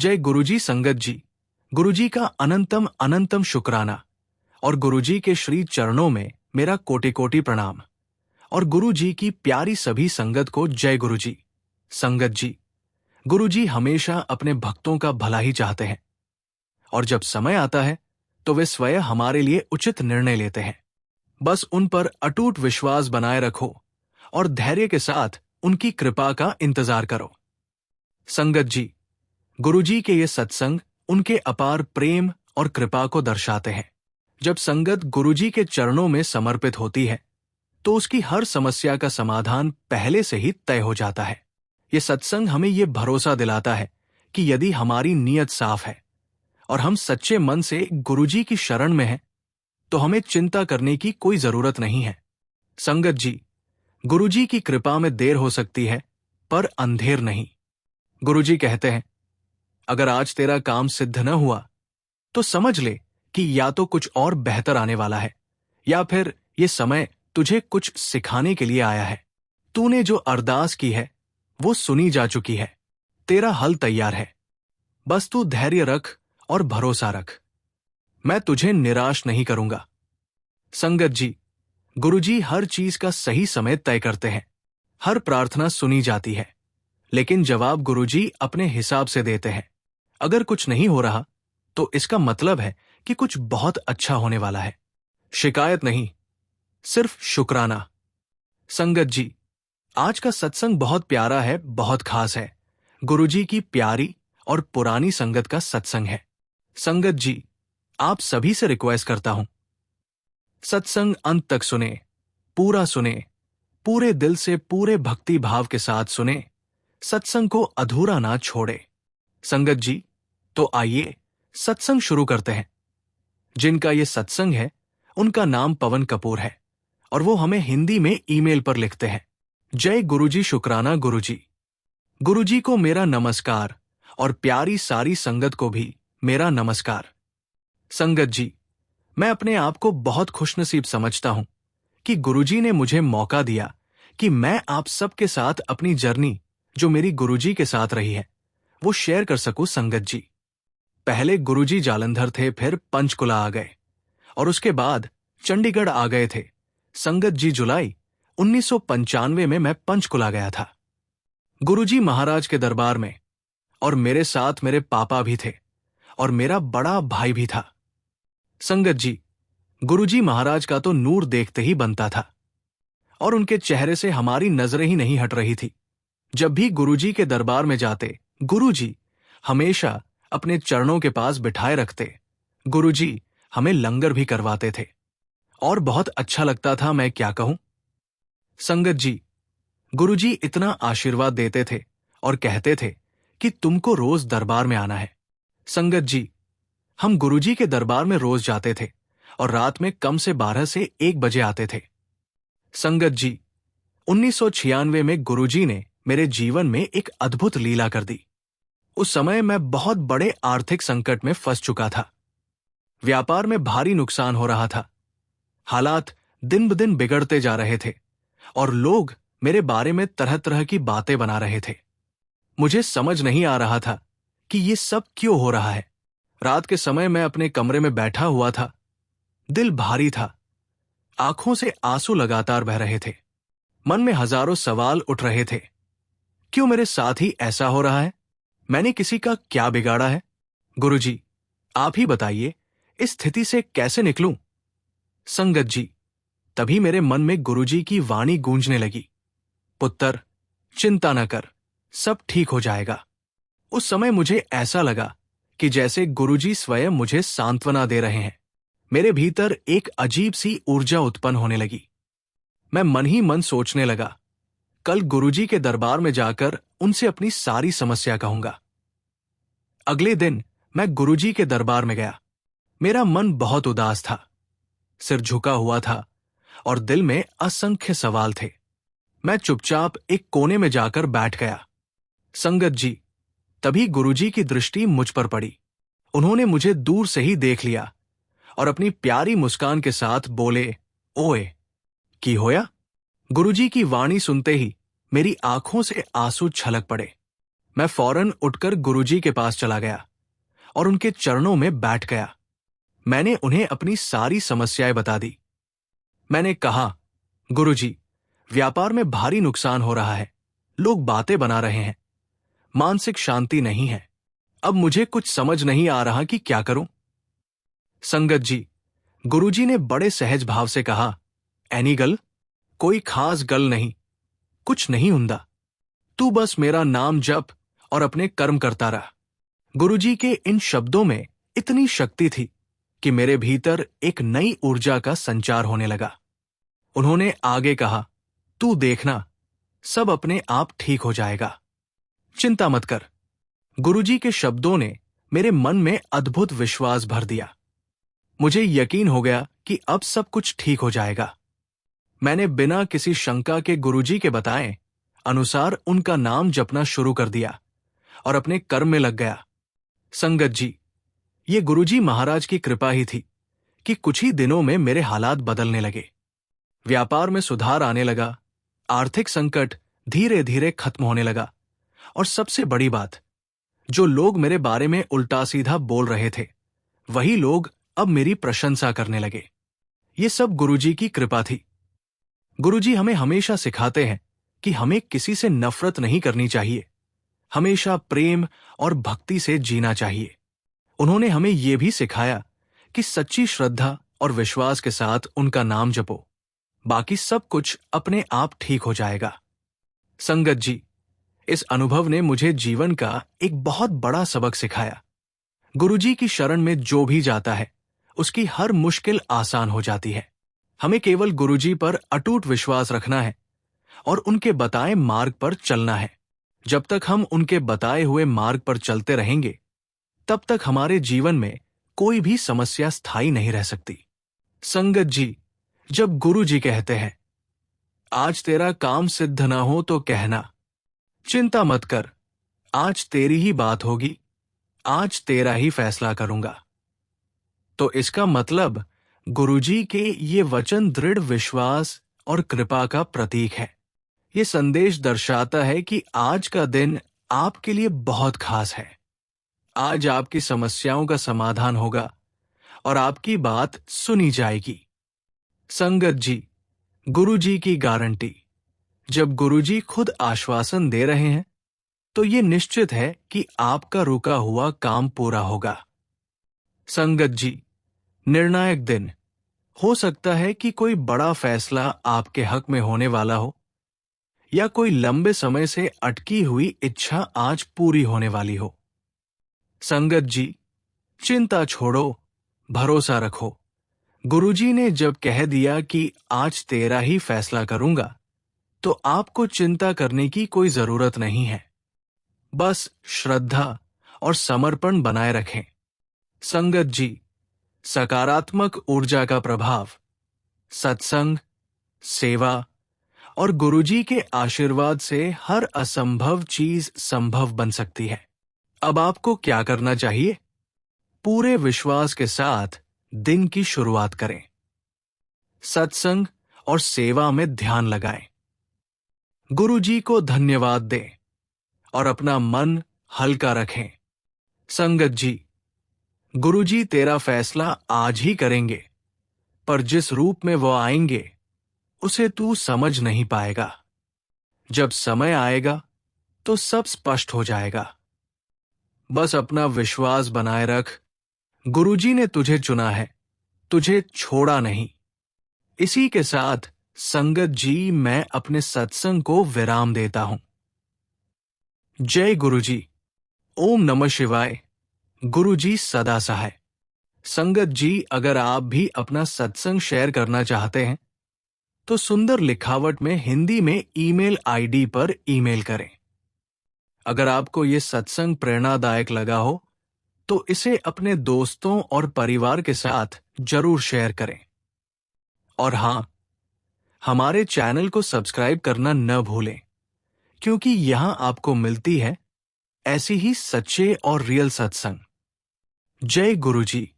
जय गुरुजी संगत जी। गुरुजी का अनंतम अनंतम शुक्राना और गुरुजी के श्री चरणों में मेरा कोटि कोटि प्रणाम। और गुरुजी की प्यारी सभी संगत को जय गुरुजी। संगत जी, गुरुजी हमेशा अपने भक्तों का भला ही चाहते हैं और जब समय आता है तो वे स्वयं हमारे लिए उचित निर्णय लेते हैं। बस उन पर अटूट विश्वास बनाए रखो और धैर्य के साथ उनकी कृपा का इंतजार करो। संगत जी, गुरुजी के ये सत्संग उनके अपार प्रेम और कृपा को दर्शाते हैं। जब संगत गुरुजी के चरणों में समर्पित होती है तो उसकी हर समस्या का समाधान पहले से ही तय हो जाता है। ये सत्संग हमें ये भरोसा दिलाता है कि यदि हमारी नीयत साफ है और हम सच्चे मन से गुरुजी की शरण में हैं, तो हमें चिंता करने की कोई जरूरत नहीं है। संगत जी, गुरुजी की कृपा में देर हो सकती है पर अंधेर नहीं। गुरुजी कहते हैं, अगर आज तेरा काम सिद्ध न हुआ तो समझ ले कि या तो कुछ और बेहतर आने वाला है या फिर ये समय तुझे कुछ सिखाने के लिए आया है। तूने जो अरदास की है वो सुनी जा चुकी है। तेरा हल तैयार है। बस तू धैर्य रख और भरोसा रख। मैं तुझे निराश नहीं करूंगा। संगत जी, गुरुजी हर चीज का सही समय तय करते हैं। हर प्रार्थना सुनी जाती है, लेकिन जवाब गुरुजी अपने हिसाब से देते हैं। अगर कुछ नहीं हो रहा तो इसका मतलब है कि कुछ बहुत अच्छा होने वाला है। शिकायत नहीं, सिर्फ शुक्राना। संगत जी, आज का सत्संग बहुत प्यारा है, बहुत खास है। गुरुजी की प्यारी और पुरानी संगत का सत्संग है। संगत जी, आप सभी से रिक्वेस्ट करता हूं, सत्संग अंत तक सुने, पूरा सुने, पूरे दिल से पूरे भक्ति भाव के साथ सुने, सत्संग को अधूरा ना छोड़े। संगत जी, तो आइए सत्संग शुरू करते हैं। जिनका ये सत्संग है उनका नाम पवन कपूर है और वो हमें हिंदी में ईमेल पर लिखते हैं, जय गुरुजी शुक्राना गुरुजी। गुरुजी को मेरा नमस्कार और प्यारी सारी संगत को भी मेरा नमस्कार। संगत जी, मैं अपने आप को बहुत खुशनसीब समझता हूं कि गुरुजी ने मुझे मौका दिया कि मैं आप सबके साथ अपनी जर्नी, जो मेरी गुरुजी के साथ रही है, वो शेयर कर सकूं। संगत जी, पहले गुरुजी जालंधर थे, फिर पंचकुला आ गए और उसके बाद चंडीगढ़ आ गए थे। संगत जी, जुलाई 1995 में मैं पंचकुला गया था गुरुजी महाराज के दरबार में, और मेरे साथ मेरे पापा भी थे और मेरा बड़ा भाई भी था। संगत जी, गुरुजी महाराज का तो नूर देखते ही बनता था और उनके चेहरे से हमारी नजरें ही नहीं हट रही थी। जब भी गुरुजी के दरबार में जाते, गुरुजी हमेशा अपने चरणों के पास बिठाए रखते। गुरुजी हमें लंगर भी करवाते थे और बहुत अच्छा लगता था, मैं क्या कहूं। संगत जी, गुरुजी इतना आशीर्वाद देते थे और कहते थे कि तुमको रोज दरबार में आना है। संगत जी, हम गुरुजी के दरबार में रोज जाते थे और रात में कम से 12 से 1 बजे आते थे। संगत जी, 1996 में गुरुजी ने मेरे जीवन में एक अद्भुत लीला कर दी। उस समय मैं बहुत बड़े आर्थिक संकट में फंस चुका था। व्यापार में भारी नुकसान हो रहा था। हालात दिन ब दिन बिगड़ते जा रहे थे और लोग मेरे बारे में तरह तरह की बातें बना रहे थे। मुझे समझ नहीं आ रहा था कि ये सब क्यों हो रहा है। रात के समय मैं अपने कमरे में बैठा हुआ था। दिल भारी था, आंखों से आंसू लगातार बह रहे थे। मन में हजारों सवाल उठ रहे थे। क्यों मेरे साथ ही ऐसा हो रहा है? मैंने किसी का क्या बिगाड़ा है? गुरुजी, आप ही बताइए, इस स्थिति से कैसे निकलूं? संगत जी, तभी मेरे मन में गुरुजी की वाणी गूंजने लगी, पुत्र, चिंता न कर, सब ठीक हो जाएगा। उस समय मुझे ऐसा लगा कि जैसे गुरुजी स्वयं मुझे सांत्वना दे रहे हैं। मेरे भीतर एक अजीब सी ऊर्जा उत्पन्न होने लगी। मैं मन ही मन सोचने लगा, कल गुरुजी के दरबार में जाकर उनसे अपनी सारी समस्या कहूंगा। अगले दिन मैं गुरुजी के दरबार में गया। मेरा मन बहुत उदास था, सिर झुका हुआ था और दिल में असंख्य सवाल थे। मैं चुपचाप एक कोने में जाकर बैठ गया। संगत जी, तभी गुरुजी की दृष्टि मुझ पर पड़ी। उन्होंने मुझे दूर से ही देख लिया और अपनी प्यारी मुस्कान के साथ बोले, ओए, की होया? गुरुजी की वाणी सुनते ही मेरी आंखों से आंसू छलक पड़े। मैं फौरन उठकर गुरुजी के पास चला गया और उनके चरणों में बैठ गया। मैंने उन्हें अपनी सारी समस्याएं बता दी। मैंने कहा, गुरुजी, व्यापार में भारी नुकसान हो रहा है, लोग बातें बना रहे हैं, मानसिक शांति नहीं है। अब मुझे कुछ समझ नहीं आ रहा कि क्या करूं। संगत जी, गुरुजी ने बड़े सहज भाव से कहा, एनी गल, कोई खास गल नहीं, कुछ नहीं हुंदा, तू बस मेरा नाम जप और अपने कर्म करता रहा। गुरुजी के इन शब्दों में इतनी शक्ति थी कि मेरे भीतर एक नई ऊर्जा का संचार होने लगा। उन्होंने आगे कहा, तू देखना, सब अपने आप ठीक हो जाएगा, चिंता मत कर। गुरुजी के शब्दों ने मेरे मन में अद्भुत विश्वास भर दिया। मुझे यकीन हो गया कि अब सब कुछ ठीक हो जाएगा। मैंने बिना किसी शंका के गुरुजी के बताए अनुसार उनका नाम जपना शुरू कर दिया और अपने कर्म में लग गया। संगत जी, ये गुरुजी महाराज की कृपा ही थी कि कुछ ही दिनों में मेरे हालात बदलने लगे। व्यापार में सुधार आने लगा, आर्थिक संकट धीरे धीरे खत्म होने लगा और सबसे बड़ी बात, जो लोग मेरे बारे में उल्टा सीधा बोल रहे थे, वही लोग अब मेरी प्रशंसा करने लगे। ये सब गुरुजी की कृपा थी। गुरुजी हमें हमेशा सिखाते हैं कि हमें किसी से नफरत नहीं करनी चाहिए, हमेशा प्रेम और भक्ति से जीना चाहिए। उन्होंने हमें यह भी सिखाया कि सच्ची श्रद्धा और विश्वास के साथ उनका नाम जपो, बाकी सब कुछ अपने आप ठीक हो जाएगा। संगत जी, इस अनुभव ने मुझे जीवन का एक बहुत बड़ा सबक सिखाया। गुरुजी की शरण में जो भी जाता है, उसकी हर मुश्किल आसान हो जाती है। हमें केवल गुरुजी पर अटूट विश्वास रखना है और उनके बताए मार्ग पर चलना है। जब तक हम उनके बताए हुए मार्ग पर चलते रहेंगे, तब तक हमारे जीवन में कोई भी समस्या स्थायी नहीं रह सकती। संगत जी, जब गुरुजी कहते हैं, आज तेरा काम सिद्ध ना हो तो कहना, चिंता मत कर, आज तेरी ही बात होगी, आज तेरा ही फैसला करूंगा, तो इसका मतलब गुरुजी के ये वचन दृढ़ विश्वास और कृपा का प्रतीक है। ये संदेश दर्शाता है कि आज का दिन आपके लिए बहुत खास है। आज आपकी समस्याओं का समाधान होगा और आपकी बात सुनी जाएगी। संगत जी, गुरुजी की गारंटी, जब गुरुजी खुद आश्वासन दे रहे हैं, तो ये निश्चित है कि आपका रुका हुआ काम पूरा होगा। संगत जी, निर्णायक दिन, हो सकता है कि कोई बड़ा फैसला आपके हक में होने वाला हो, या कोई लंबे समय से अटकी हुई इच्छा आज पूरी होने वाली हो। संगत जी, चिंता छोड़ो, भरोसा रखो। गुरुजी ने जब कह दिया कि आज तेरा ही फैसला करूंगा, तो आपको चिंता करने की कोई जरूरत नहीं है। बस श्रद्धा और समर्पण बनाए रखें। संगत जी, सकारात्मक ऊर्जा का प्रभाव, सत्संग, सेवा और गुरुजी के आशीर्वाद से हर असंभव चीज संभव बन सकती है। अब आपको क्या करना चाहिए? पूरे विश्वास के साथ दिन की शुरुआत करें। सत्संग और सेवा में ध्यान लगाएं। गुरुजी को धन्यवाद दें और अपना मन हल्का रखें। संगत जी, गुरुजी तेरा फैसला आज ही करेंगे, पर जिस रूप में वो आएंगे उसे तू समझ नहीं पाएगा। जब समय आएगा तो सब स्पष्ट हो जाएगा। बस अपना विश्वास बनाए रख। गुरुजी ने तुझे चुना है, तुझे छोड़ा नहीं। इसी के साथ संगत जी, मैं अपने सत्संग को विराम देता हूं। जय गुरुजी। ओम नमः शिवाय। गुरुजी सदा सहाय। संगत जी, अगर आप भी अपना सत्संग शेयर करना चाहते हैं, तो सुंदर लिखावट में हिंदी में ईमेल आईडी पर ईमेल करें। अगर आपको ये सत्संग प्रेरणादायक लगा हो, तो इसे अपने दोस्तों और परिवार के साथ जरूर शेयर करें। और हां, हमारे चैनल को सब्सक्राइब करना न भूलें, क्योंकि यहां आपको मिलती है ऐसी ही सच्चे और रियल सत्संग। जय गुरुजी।